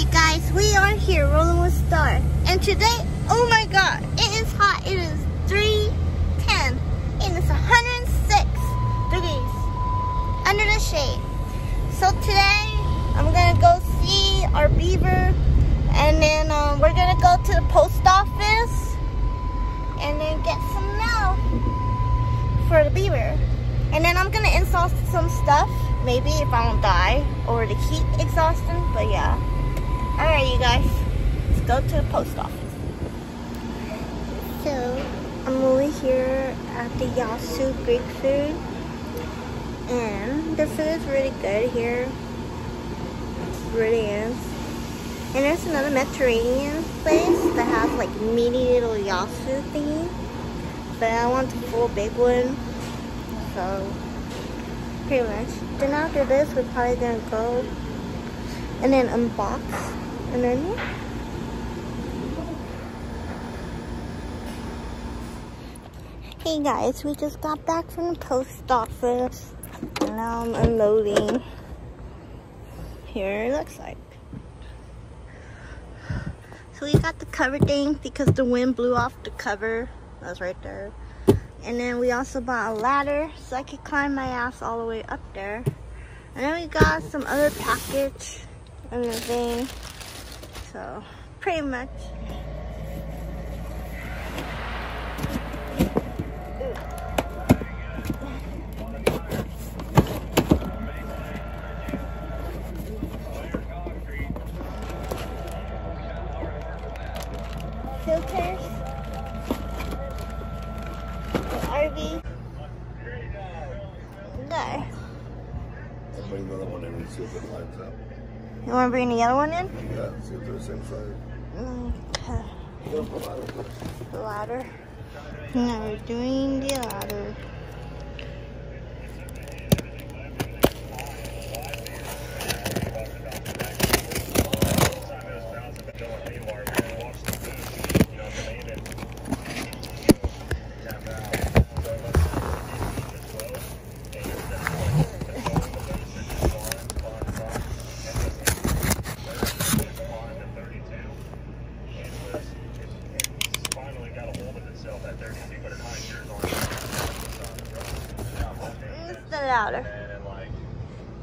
You guys, we are here rolling with Star. And today, oh my god, it is hot. It is 3:10 and it's 106 degrees under the shade. So today, I'm gonna go see our beaver, and then we're gonna go to the post office and then get some mail for the beaver. And then I'm gonna install some stuff, maybe if I don't die over the heat exhaustion, but yeah. Alright, you guys, let's go to the post office. So, I'm over here at the Yasu Greek food, and the food is really good here. It really is. And there's another Mediterranean place that has like mini little Yasu thingy, but I want the full big one, so pretty much. Then after this, we're probably gonna go and then unbox. And then, yeah. Hey guys, we just got back from the post office. And now I'm unloading. Here it looks like. So we got the cover thing because the wind blew off the cover. That's right there. And then we also bought a ladder so I could climb my ass all the way up there. And then we got some other package and everything. So, pretty much. Filters. RV. There. I'll bring the other one in and see if it lines up. You want to bring the other one in? Yeah, see if they're the same size. Okay. The ladder. Now we're doing the ladder.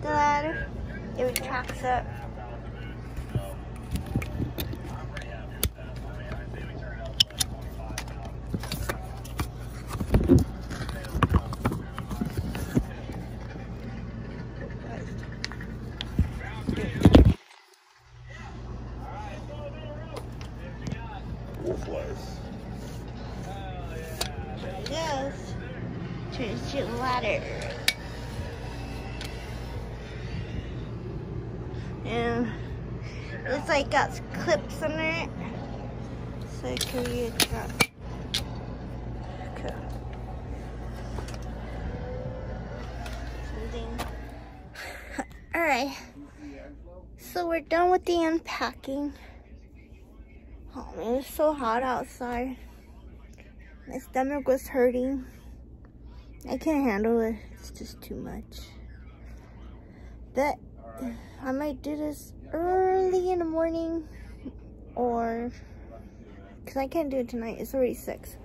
The ladder, it retracts up. There it goes. Turns to the ladder. And it's like got clips under it, so it can readjust. Okay. Alright, so we're done with the unpacking. Oh man, it's so hot outside. My stomach was hurting. I can't handle it, it's just too much. But I might do this early in the morning, or because I can't do it tonight, it's already 6.